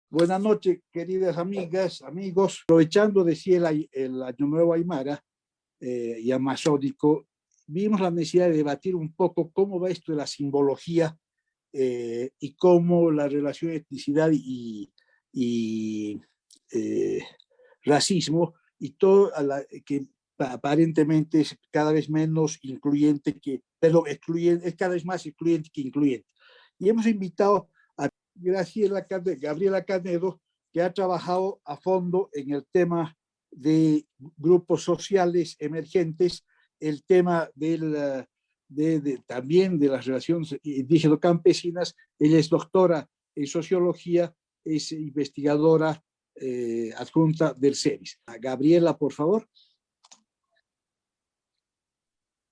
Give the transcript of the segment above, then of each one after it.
Buenas noches, queridas amigas, amigos. Aprovechando, decía el Año Nuevo Aymara y amazónico, vimos la necesidad de debatir un poco cómo va esto de la simbología y cómo la relación de etnicidad y eh, racismo y todo que aparentemente es cada vez menos incluyente excluyente, es cada vez más excluyente que incluyente. Y hemos invitado a Gabriela Canedo, que ha trabajado a fondo en el tema de grupos sociales emergentes, el tema también de las relaciones indígeno-campesinas. Ella es doctora en sociología, es investigadora adjunta del CERIS. Gabriela, por favor.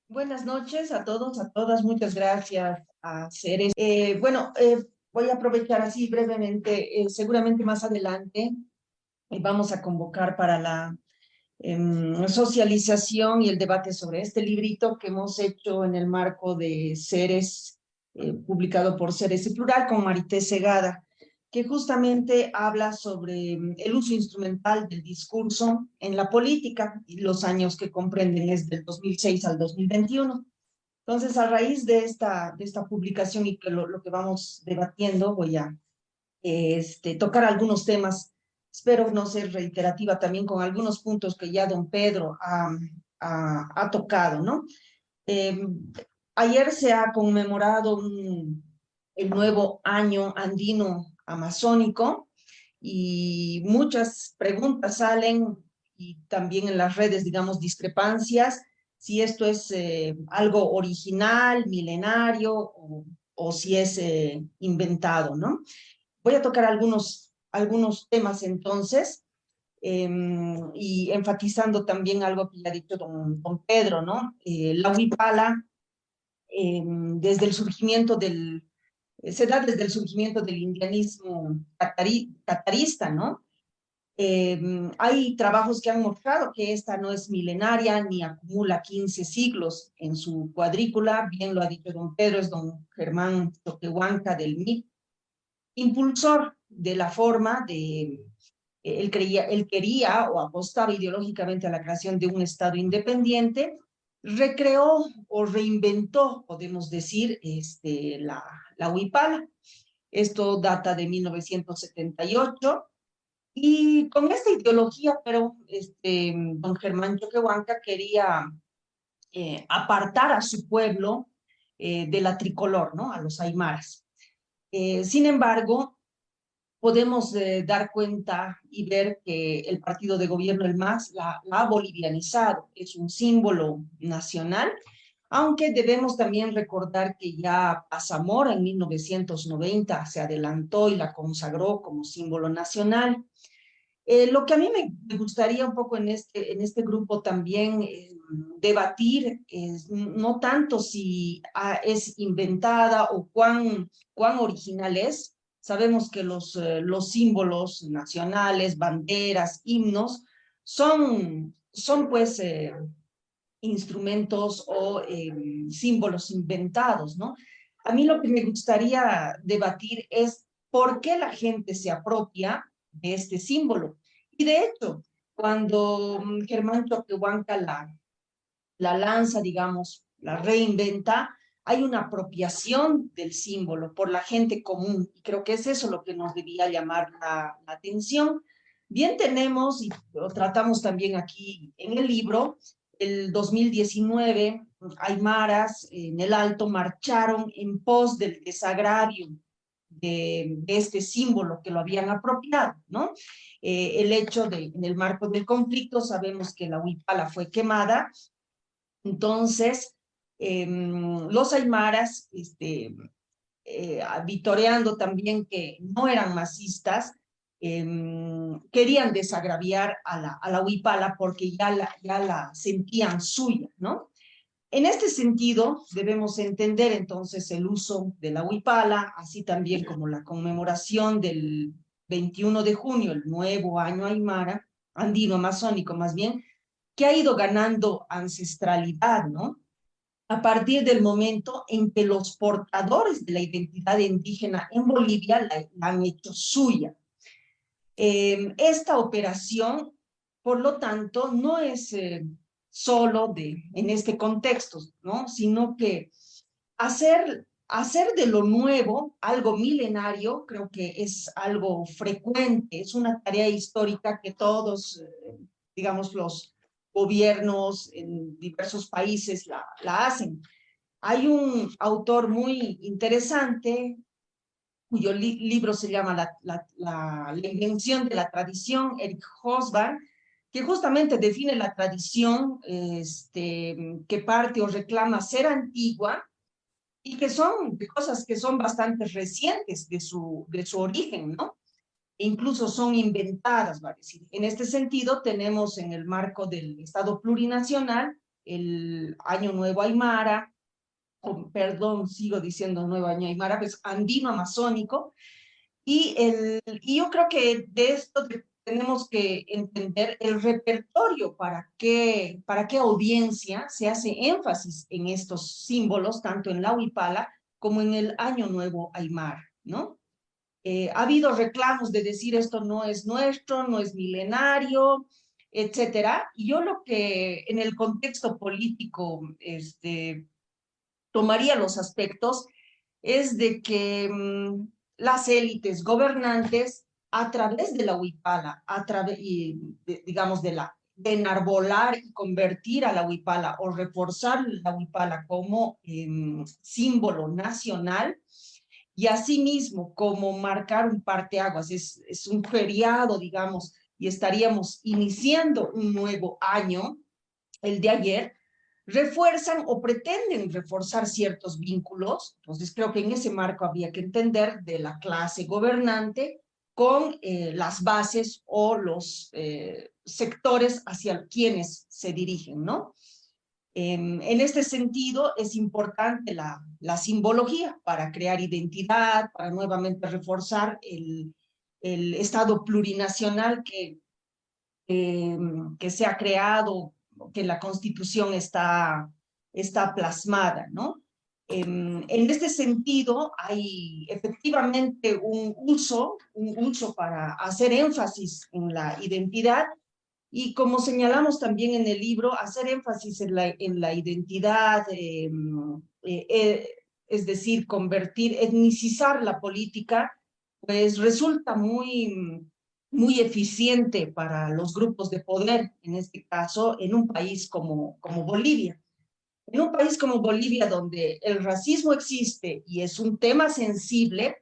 Buenas noches a todos, a todas. Muchas gracias a Ceres. Voy a aprovechar así brevemente. Seguramente más adelante vamos a convocar para la socialización y el debate sobre este librito que hemos hecho en el marco de Ceres, publicado por Ceres y Plural, con Marité Segada, que justamente habla sobre el uso instrumental del discurso en la política y los años que comprenden es del 2006 al 2021. Entonces, a raíz de esta publicación y que lo que vamos debatiendo, voy a tocar algunos temas. Espero no ser reiterativa también con algunos puntos que ya don Pedro ha tocado, ¿no? Eh, Ayer se ha conmemorado el nuevo año andino amazónico y muchas preguntas salen y también en las redes, digamos, discrepancias, si esto es algo original, milenario o si es inventado, ¿no? Voy a tocar algunos temas entonces, y enfatizando también algo que ya ha dicho don Pedro, ¿no? La huipala, desde el surgimiento se da desde el surgimiento del indianismo catarista, ¿no? Hay trabajos que han mostrado que esta no es milenaria ni acumula 15 siglos en su cuadrícula, bien lo ha dicho don Pedro, es don Germán Choquehuanca del MIT, impulsor de la forma de, él quería o apostaba ideológicamente a la creación de un Estado independiente, recreó o reinventó, podemos decir, la huipala. Esto data de 1978 y con esta ideología, pero don Germán Choquehuanca quería apartar a su pueblo de la tricolor, ¿no? A los aymaras. Sin embargo, podemos dar cuenta y ver que el partido de gobierno, el MAS, la ha bolivianizado, es un símbolo nacional, aunque debemos también recordar que ya Pasamora en 1990 se adelantó y la consagró como símbolo nacional. Lo que a mí me gustaría un poco en este grupo también debatir es no tanto si es inventada o cuán original es. Sabemos que los símbolos nacionales, banderas, himnos, son pues instrumentos o símbolos inventados, ¿no? A mí lo que me gustaría debatir es por qué la gente se apropia de este símbolo. Y de hecho, cuando Germán Choquehuanca la lanza, digamos, la reinventa, hay una apropiación del símbolo por la gente común. Y creo que es eso lo que nos debía llamar la atención. Bien tenemos, y lo tratamos también aquí en el libro, el 2019, aymaras en el Alto marcharon en pos del desagravio de este símbolo que lo habían apropiado, ¿no? El hecho de, en el marco del conflicto, sabemos que la huipala fue quemada, entonces los aymaras, vitoreando también que no eran masistas, querían desagraviar a la huipala porque ya la sentían suya, ¿no? En este sentido, debemos entender entonces el uso de la huipala, así también como la conmemoración del 21 de junio, el nuevo año aymara, andino amazónico más bien, que ha ido ganando ancestralidad, ¿no? A partir del momento en que los portadores de la identidad indígena en Bolivia la han hecho suya. Esta operación, por lo tanto, no es solo en este contexto, ¿no? Sino que hacer de lo nuevo algo milenario, creo que es algo frecuente, es una tarea histórica que todos, digamos, los gobiernos en diversos países la hacen. Hay un autor muy interesante cuyo libro se llama la invención de la tradición, Eric Hobsbawm, que justamente define la tradición que parte o reclama ser antigua y que son cosas que son bastante recientes de su origen, ¿no? E incluso son inventadas, va a decir. En este sentido, tenemos en el marco del Estado plurinacional el Año Nuevo Aymara, perdón, sigo diciendo Nuevo Año Aymara, pues andino amazónico, y yo creo que de esto tenemos que entender el repertorio, para qué audiencia se hace énfasis en estos símbolos, tanto en la Huipala como en el Año Nuevo Aymara, ¿no? Ha habido reclamos de decir esto no es nuestro, no es milenario, etcétera. Y yo lo que en el contexto político tomaría los aspectos es de que las élites gobernantes, a través de la huipala, digamos, de enarbolar y convertir a la huipala o reforzar la huipala como símbolo nacional, y asimismo como marcar un parteaguas, es un feriado, digamos, y estaríamos iniciando un nuevo año, el de ayer, refuerzan o pretenden reforzar ciertos vínculos. Entonces creo que en ese marco había que entender de la clase gobernante con las bases o los sectores hacia quienes se dirigen, ¿no? En este sentido, es importante la simbología para crear identidad, para nuevamente reforzar el Estado plurinacional que se ha creado, que la Constitución está plasmada, ¿no? En este sentido, hay efectivamente un uso para hacer énfasis en la identidad y, como señalamos también en el libro, hacer énfasis en la identidad, es decir, etnicizar la política, pues resulta muy eficiente para los grupos de poder, en este caso, en un país como Bolivia. En un país como Bolivia, donde el racismo existe y es un tema sensible,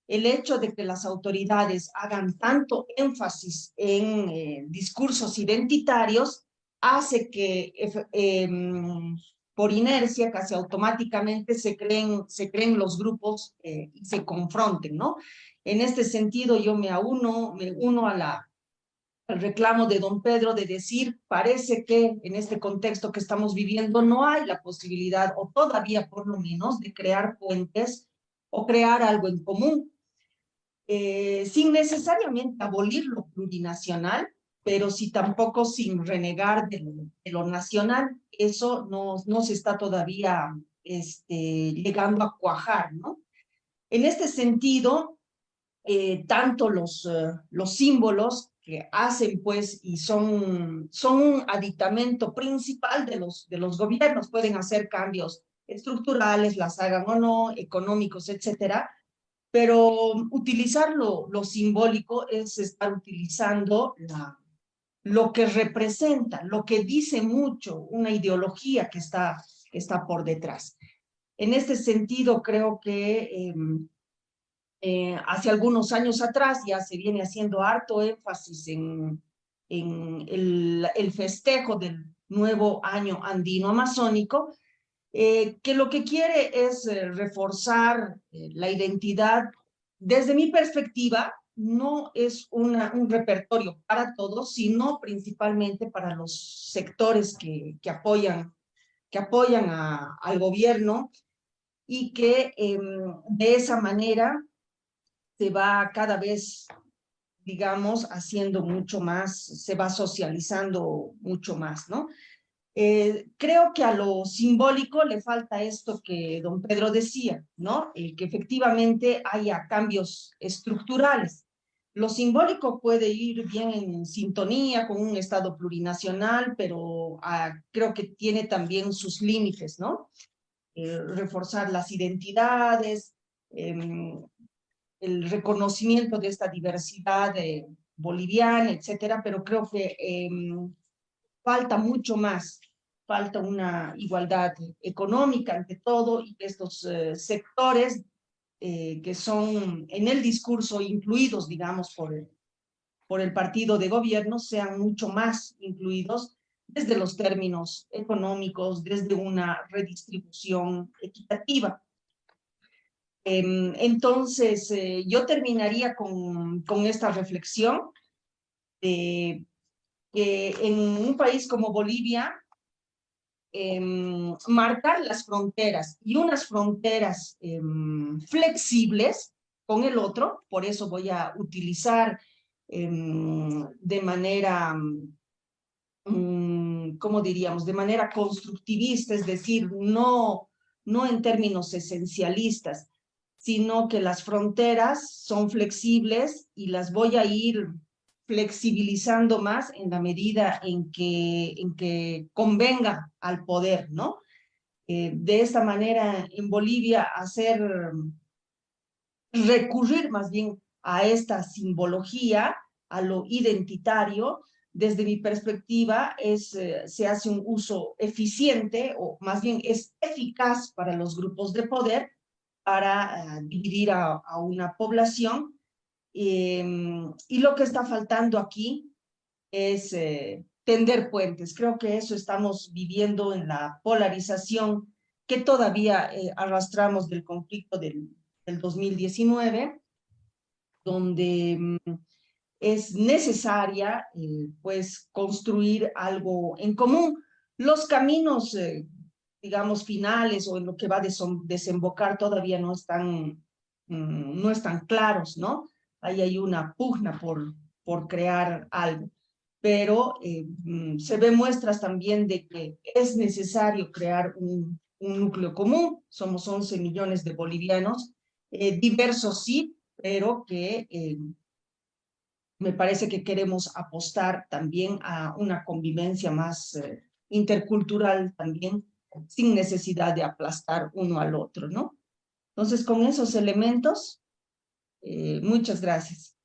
el hecho de que las autoridades hagan tanto énfasis en discursos identitarios hace que por inercia, casi automáticamente, se creen los grupos y se confronten, ¿no? En este sentido, yo me uno al reclamo de don Pedro de decir, parece que en este contexto que estamos viviendo no hay la posibilidad, o todavía por lo menos, de crear puentes o crear algo en común, sin necesariamente abolir lo plurinacional, pero sí tampoco sin renegar de lo nacional. Eso no se está todavía llegando a cuajar, ¿no? En este sentido, tanto los símbolos que hacen, pues, y son un aditamento principal de los gobiernos, pueden hacer cambios estructurales, las hagan o no, económicos, etcétera, pero utilizar lo simbólico es estar utilizando lo que representa, lo que dice mucho, una ideología que está por detrás. En este sentido, creo que hace algunos años atrás ya se viene haciendo harto énfasis en el festejo del nuevo año andino amazónico, que lo que quiere es reforzar la identidad. Desde mi perspectiva, no es un repertorio para todos, sino principalmente para los sectores que apoyan al gobierno, y que de esa manera se va cada vez, digamos, haciendo mucho más, se va socializando mucho más, ¿no? Creo que a lo simbólico le falta esto que don Pedro decía, ¿no? Que efectivamente haya cambios estructurales. lo simbólico puede ir bien en sintonía con un Estado plurinacional, pero creo que tiene también sus límites, ¿no? Reforzar las identidades, el reconocimiento de esta diversidad boliviana, etcétera, pero creo que falta mucho más. Falta una igualdad económica ante todo y que estos sectores que son en el discurso incluidos, digamos, por el partido de gobierno, sean mucho más incluidos desde los términos económicos, desde una redistribución equitativa. Entonces, yo terminaría con esta reflexión de que en un país como Bolivia, marcar las fronteras y unas fronteras flexibles con el otro, por eso voy a utilizar de manera, ¿cómo diríamos?, de manera constructivista, es decir, no en términos esencialistas, sino que las fronteras son flexibles y las voy a ir flexibilizando más en la medida en que convenga al poder, ¿no? De esta manera, en Bolivia, recurrir más bien a esta simbología, a lo identitario, desde mi perspectiva, se hace un uso eficiente, o más bien es eficaz para los grupos de poder, para dividir a una población. Y lo que está faltando aquí es tender puentes. Creo que eso estamos viviendo en la polarización que todavía arrastramos del conflicto del 2019, donde es necesaria pues construir algo en común. Los caminos, digamos, finales o en lo que va a desembocar todavía no están claros, ¿no? Ahí hay una pugna por crear algo, pero se ven muestras también de que es necesario crear un núcleo común. Somos 11 millones de bolivianos, diversos sí, pero que me parece que queremos apostar también a una convivencia más intercultural también, sin necesidad de aplastar uno al otro, ¿no? Entonces, con esos elementos, muchas gracias.